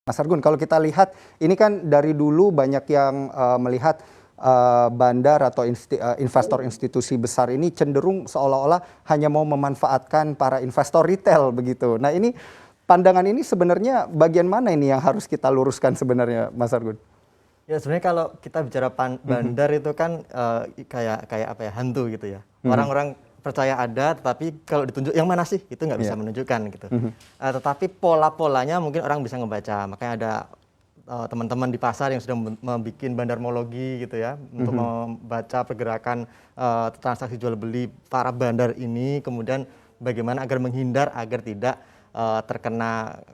Mas Argun, kalau kita lihat ini kan dari dulu banyak yang melihat bandar atau investor institusi besar ini cenderung seolah-olah hanya mau memanfaatkan para investor retail begitu. Nah ini pandangan ini sebenarnya bagian mana ini yang harus kita luruskan sebenarnya, Mas Argun? Ya sebenarnya kalau kita bicara bandar itu kan kayak apa ya, hantu gitu ya. Orang-orang percaya ada, tetapi kalau ditunjuk yang mana sih itu nggak bisa menunjukkan gitu. Tetapi pola-polanya mungkin orang bisa ngebaca. Makanya ada teman-teman di pasar yang sudah membuat bandarmologi gitu ya, untuk membaca pergerakan transaksi jual beli para bandar ini, kemudian bagaimana agar menghindar agar tidak terkena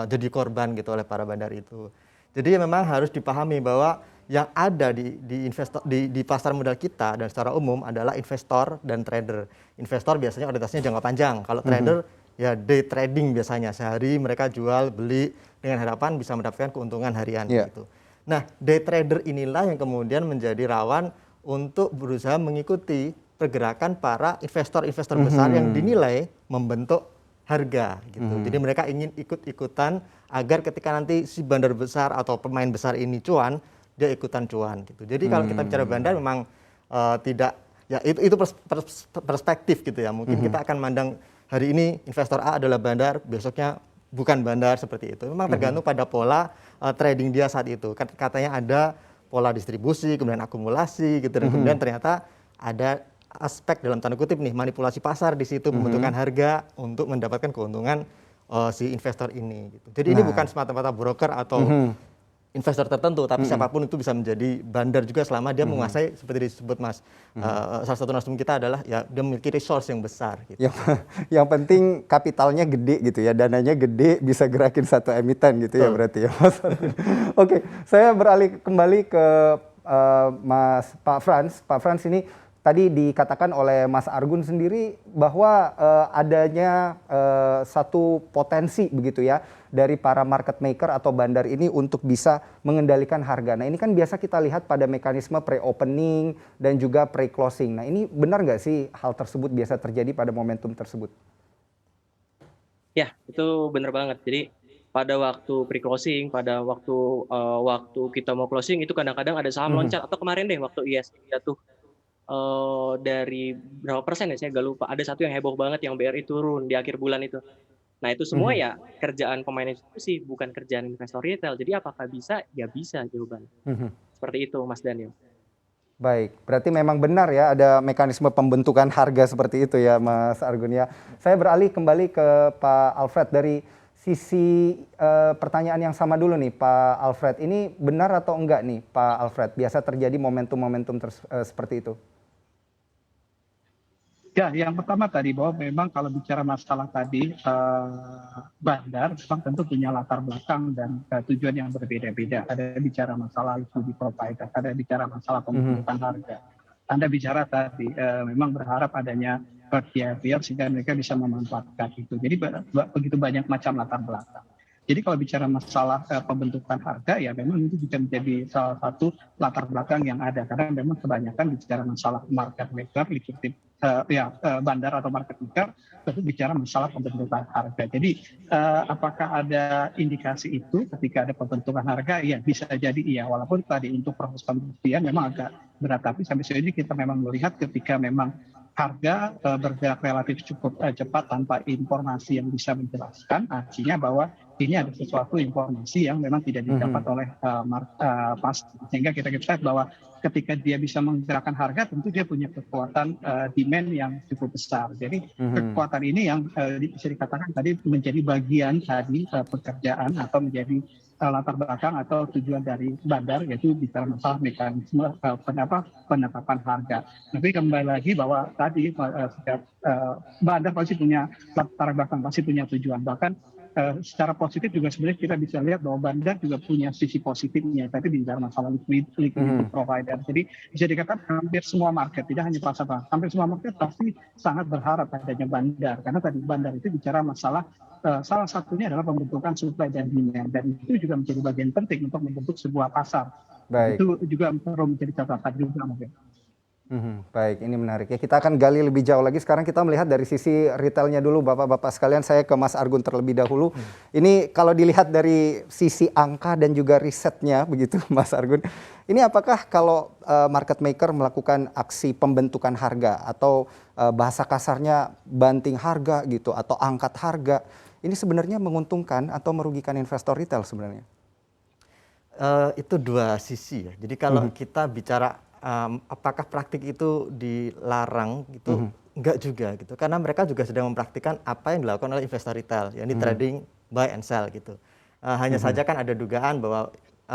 jadi korban gitu oleh para bandar itu. Jadi memang harus dipahami bahwa yang ada di pasar modal kita dan secara umum adalah investor dan trader. Investor biasanya orientasinya jangka panjang. Kalau trader ya day trading biasanya, sehari mereka jual beli dengan harapan bisa mendapatkan keuntungan harian gitu. Nah, day trader inilah yang kemudian menjadi rawan untuk berusaha mengikuti pergerakan para investor-investor besar yang dinilai membentuk harga gitu. Jadi mereka ingin ikut-ikutan agar ketika nanti si bandar besar atau pemain besar ini cuan, dia ikutan cuan gitu. Jadi kalau kita bicara bandar memang tidak ya itu perspektif gitu ya. Mungkin kita akan mandang hari ini investor A adalah bandar, besoknya bukan bandar seperti itu. Memang tergantung pada pola trading dia saat itu. Katanya ada pola distribusi, kemudian akumulasi gitu, dan kemudian ternyata ada aspek dalam tanda kutip nih manipulasi pasar di situ, pembentukan harga untuk mendapatkan keuntungan si investor ini gitu. Jadi ini bukan semata-mata broker atau investor tertentu, tapi siapapun itu bisa menjadi bandar juga selama dia menguasai seperti disebut Mas. Salah satu nasdem kita adalah ya dia memiliki resource yang besar gitu. Yang penting kapitalnya gede gitu ya, dananya gede, bisa gerakin satu emiten gitu ya berarti ya Mas. Oke, saya beralih kembali ke Pak Frans. Pak Frans, ini tadi dikatakan oleh Mas Argun sendiri bahwa adanya satu potensi begitu ya dari para market maker atau bandar ini untuk bisa mengendalikan harga. Nah ini kan biasa kita lihat pada mekanisme pre-opening dan juga pre-closing. Nah ini benar nggak sih hal tersebut biasa terjadi pada momentum tersebut? Ya, itu benar banget. Jadi pada waktu pre-closing, pada waktu kita mau closing itu kadang-kadang ada saham loncat, atau kemarin deh waktu ISG jatuh dari berapa persen ya, saya agak lupa. Ada satu yang heboh banget yang BRI turun di akhir bulan itu. Nah itu semua ya kerjaan pemain institusi, bukan kerjaan investor retail. Jadi apakah bisa? Ya bisa jawaban. Seperti itu Mas Daniel. Baik, berarti memang benar ya ada mekanisme pembentukan harga seperti itu ya Mas Argun ya. Saya beralih kembali ke Pak Alfred dari sisi pertanyaan yang sama dulu nih Pak Alfred. Ini benar atau enggak nih Pak Alfred? Biasa terjadi momentum-momentum seperti itu? Ya, yang pertama tadi bahwa memang kalau bicara masalah tadi bandar memang tentu punya latar belakang dan tujuan yang berbeda-beda. Ada bicara masalah liquidity provider, ada bicara masalah pembentukan harga. Anda bicara tadi memang berharap adanya herd behavior sehingga mereka bisa memanfaatkan itu. Jadi begitu banyak macam latar belakang. Jadi kalau bicara masalah pembentukan harga ya memang itu bisa menjadi salah satu latar belakang yang ada karena memang kebanyakan bicara masalah market maker, liquidity bandar atau market maker tentu bicara masalah pembentukan harga. Jadi apakah ada indikasi itu ketika ada pembentukan harga? Ya bisa jadi iya. Walaupun tadi untuk proses pembuktian memang agak berat, tapi sampai sejauh ini kita memang melihat ketika memang harga bergerak relatif cukup cepat tanpa informasi yang bisa menjelaskan, artinya bahwa ini ada sesuatu informasi yang memang tidak didapat oleh pasar. Sehingga kita lihat bahwa ketika dia bisa menggerakkan harga, tentu dia punya kekuatan demand yang cukup besar. Jadi kekuatan ini yang bisa dikatakan tadi menjadi bagian tadi pekerjaan atau menjadi latar belakang atau tujuan dari bandar, yaitu bicara masalah mekanisme penetapan harga. Tapi kembali lagi bahwa tadi setiap bandar pasti punya latar belakang, pasti punya tujuan. Bahkan secara positif juga sebenarnya kita bisa lihat bahwa bandar juga punya sisi positifnya, tapi bicara masalah liquidity provider. Jadi bisa dikatakan hampir semua market, tidak hanya pasar, hampir semua market pasti sangat berharap adanya bandar, karena tadi bandar itu bicara masalah salah satunya adalah pembentukan supply dan demand, dan itu juga menjadi bagian penting untuk membentuk sebuah pasar. Baik. Itu juga perlu menjadi catatan juga mungkin. Baik, ini menarik ya. Kita akan gali lebih jauh lagi. Sekarang kita melihat dari sisi retailnya dulu, Bapak-Bapak sekalian. Saya ke Mas Argun terlebih dahulu. Ini kalau dilihat dari sisi angka dan juga risetnya, begitu Mas Argun. Ini apakah kalau market maker melakukan aksi pembentukan harga atau bahasa kasarnya banting harga gitu atau angkat harga, ini sebenarnya menguntungkan atau merugikan investor retail sebenarnya? Itu dua sisi ya. Jadi kalau kita bicara apakah praktik itu dilarang gitu, enggak juga gitu. Karena mereka juga sedang mempraktikkan apa yang dilakukan oleh investor retail, yakni trading buy and sell gitu. Hanya saja kan ada dugaan bahwa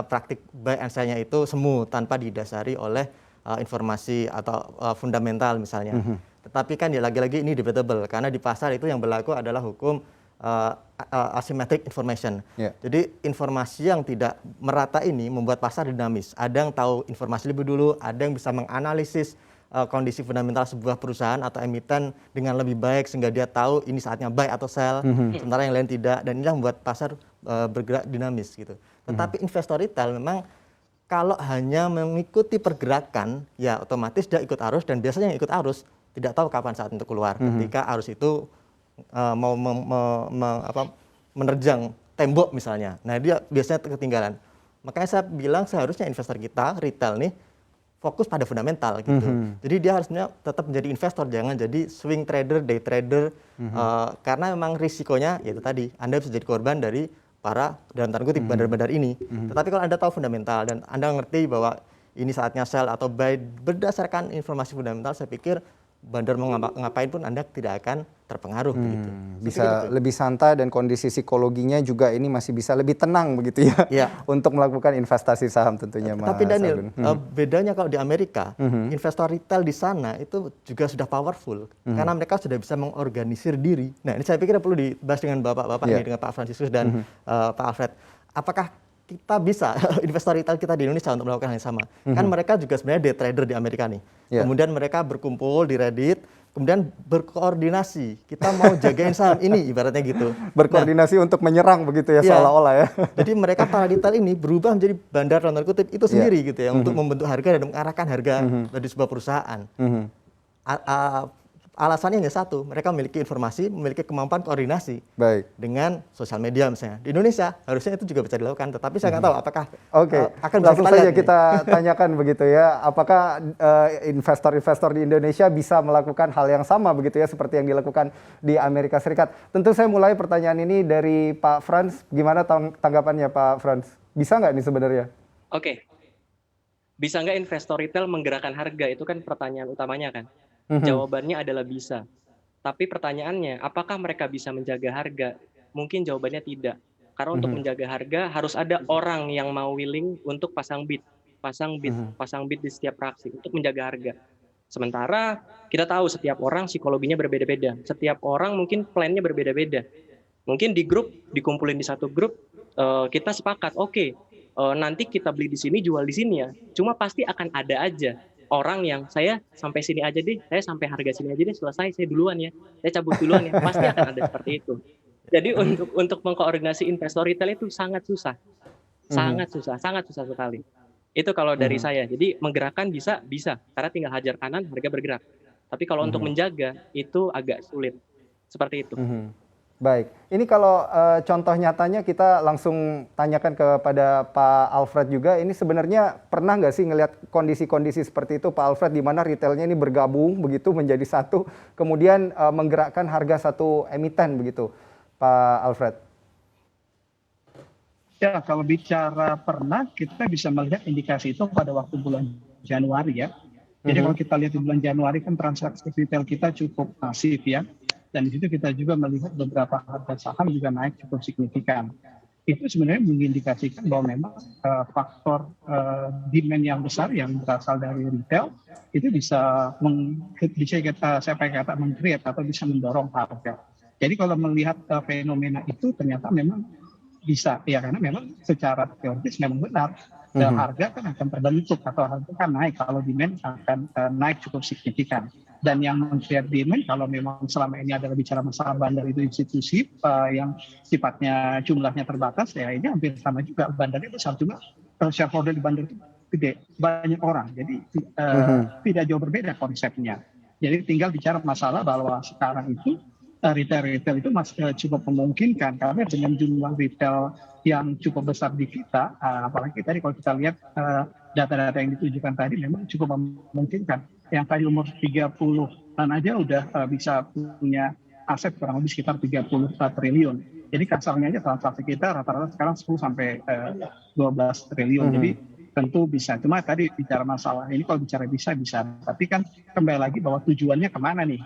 praktik buy and sell-nya itu semu tanpa didasari oleh informasi atau fundamental misalnya. Tetapi kan ya lagi-lagi ini debatable karena di pasar itu yang berlaku adalah hukum asymmetric information. Jadi informasi yang tidak merata ini membuat pasar dinamis. Ada yang tahu informasi lebih dulu, ada yang bisa menganalisis kondisi fundamental sebuah perusahaan atau emiten dengan lebih baik sehingga dia tahu ini saatnya buy atau sell, sementara yang lain tidak, dan inilah membuat pasar bergerak dinamis gitu. Tetapi investor retail memang kalau hanya mengikuti pergerakan, ya otomatis dia ikut arus dan biasanya yang ikut arus tidak tahu kapan saat untuk keluar. Ketika arus itu mau menerjang tembok misalnya. Nah, dia biasanya ketinggalan. Makanya saya bilang seharusnya investor kita, retail nih, fokus pada fundamental gitu. Jadi dia harusnya tetap menjadi investor, jangan jadi swing trader, day trader. Karena memang risikonya yaitu tadi, Anda bisa jadi korban dari para dalam tanda kutip bandar-bandar ini. Tetapi kalau Anda tahu fundamental dan Anda ngerti bahwa ini saatnya sell atau buy berdasarkan informasi fundamental, saya pikir bandar mau ngapain pun Anda tidak akan terpengaruh begitu. Bisa lebih santai dan kondisi psikologinya juga ini masih bisa lebih tenang begitu ya, untuk melakukan investasi saham tentunya. Tapi Daniel, bedanya kalau di Amerika, investor retail di sana itu juga sudah powerful karena mereka sudah bisa mengorganisir diri. Nah, ini saya pikir perlu dibahas dengan Bapak-bapak ini, dengan Pak Fransiskus dan Pak Alfred. Apakah kita bisa investor retail kita di Indonesia untuk melakukan hal yang sama? Kan mereka juga sebenarnya day trader di Amerika nih. Kemudian mereka berkumpul di Reddit, kemudian berkoordinasi. Kita mau jagain saham ini, ibaratnya gitu. Berkoordinasi untuk menyerang begitu ya, seolah-olah ya. Jadi mereka para retail ini berubah menjadi bandar dalam tanda kutip itu sendiri gitu ya, untuk membentuk harga dan mengarahkan harga dari sebuah perusahaan. Alasannya hanya satu, mereka memiliki informasi, memiliki kemampuan koordinasi dengan sosial media misalnya. Di Indonesia harusnya itu juga bisa dilakukan, tetapi saya nggak tahu apakah akan bisa langsung saja kita tanyakan begitu ya, apakah investor-investor di Indonesia bisa melakukan hal yang sama begitu ya, seperti yang dilakukan di Amerika Serikat. Tentu saya mulai pertanyaan ini dari Pak Frans, gimana tanggapannya Pak Frans? Bisa nggak nih sebenarnya? Oke. Bisa nggak investor retail menggerakkan harga? Itu kan pertanyaan utamanya kan. Jawabannya adalah bisa. Tapi pertanyaannya, apakah mereka bisa menjaga harga? Mungkin jawabannya tidak. Karena untuk menjaga harga harus ada orang yang mau willing untuk pasang bid di setiap fraksi untuk menjaga harga. Sementara kita tahu setiap orang psikologinya berbeda-beda. Setiap orang mungkin plannya berbeda-beda. Mungkin di grup, dikumpulin di satu grup, kita sepakat, oke, nanti kita beli di sini, jual di sini ya. Cuma pasti akan ada aja orang yang saya sampai sini aja deh, saya sampai harga sini aja deh, selesai, saya duluan ya, saya cabut duluan ya, pasti akan ada seperti itu. Jadi untuk mengkoordinasi investor retail itu sangat susah sekali. Itu kalau dari saya. Jadi menggerakkan bisa, karena tinggal hajar kanan, harga bergerak. Tapi kalau untuk menjaga itu agak sulit, seperti itu. Baik, ini kalau contoh nyatanya kita langsung tanyakan kepada Pak Alfred juga, ini sebenarnya pernah nggak sih ngelihat kondisi-kondisi seperti itu Pak Alfred, di mana retailnya ini bergabung begitu menjadi satu, kemudian menggerakkan harga satu emiten begitu, Pak Alfred? Ya, kalau bicara pernah, kita bisa melihat indikasi itu pada waktu bulan Januari ya. Jadi kalau kita lihat di bulan Januari kan transaksi retail kita cukup masif ya. Dan di situ kita juga melihat beberapa harga saham juga naik cukup signifikan. Itu sebenarnya mengindikasikan bahwa memang faktor demand yang besar yang berasal dari retail itu bisa saya pakai kata meng-create atau bisa mendorong harga. Jadi kalau melihat fenomena itu ternyata memang bisa ya, karena memang secara teoritis memang benar. Harga kan akan terbentuk atau harga kan naik kalau demand akan naik cukup signifikan. Dan yang meng-create demand kalau memang selama ini adalah bicara masalah bandar itu institusi yang sifatnya jumlahnya terbatas, ya ini hampir sama juga, bandarnya besar juga, shareholder di bandar itu gede, banyak orang. Jadi tidak jauh berbeda konsepnya. Jadi tinggal bicara masalah bahwa sekarang itu retail itu masih cukup memungkinkan karena dengan jumlah retail yang cukup besar di kita, apalagi tadi kalau kita lihat data-data yang ditujukan tadi memang cukup memungkinkan. Yang tadi umur 30-an aja udah bisa punya aset kurang lebih sekitar 30 triliun. Jadi kasarnya aja transaksi kita rata-rata sekarang 10 sampai 12 triliun. Jadi tentu bisa. Cuma tadi bicara masalah ini kalau bicara bisa. Tapi kan kembali lagi bahwa tujuannya kemana nih?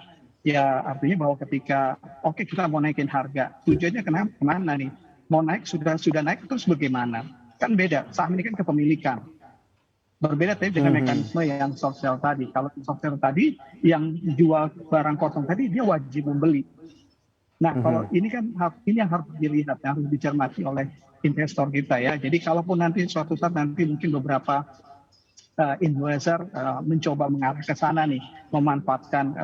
Ya artinya bahwa ketika kita mau naikin harga, tujuannya kemana nih? Mau naik sudah naik terus bagaimana? Kan beda. Saham ini kan kepemilikan. Berbeda tadi dengan mekanisme yang soft sale tadi. Kalau soft sale tadi yang jual barang kosong tadi dia wajib membeli. Nah, kalau ini kan ini yang harus dilihat, yang harus dicermati oleh investor kita ya. Jadi kalaupun nanti suatu saat nanti mungkin beberapa investor mencoba mengarah ke sana nih, memanfaatkan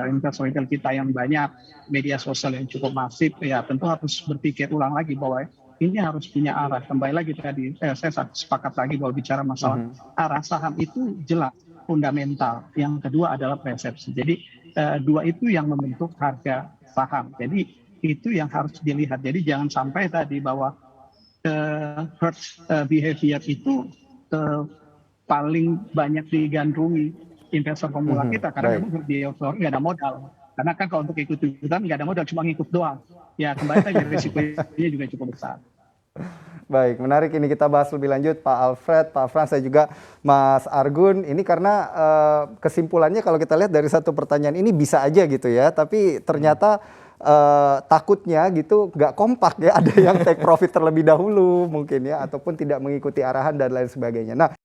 investor retail kita yang banyak, media sosial yang cukup masif, ya tentu harus berpikir ulang lagi bahwa ini harus punya arah. Kembali lagi tadi, saya sepakat lagi bahwa bicara masalah arah saham itu jelas fundamental. Yang kedua adalah persepsi. Jadi dua itu yang membentuk harga saham. Jadi itu yang harus dilihat. Jadi jangan sampai tadi bahwa herd behavior itu paling banyak digandrungi investor pemula kita karena memang dia nggak ada modal. Karena kan kalau untuk ikut-ikutan nggak ada modal, cuma ngikut doang. Ya kembali lagi risikonya juga cukup besar. Baik, menarik ini kita bahas lebih lanjut Pak Alfred, Pak Frans, saya juga Mas Argun. Ini karena kesimpulannya kalau kita lihat dari satu pertanyaan ini bisa aja gitu ya, tapi ternyata takutnya gitu nggak kompak ya, ada yang take profit terlebih dahulu mungkin ya, ataupun tidak mengikuti arahan dan lain sebagainya. Nah,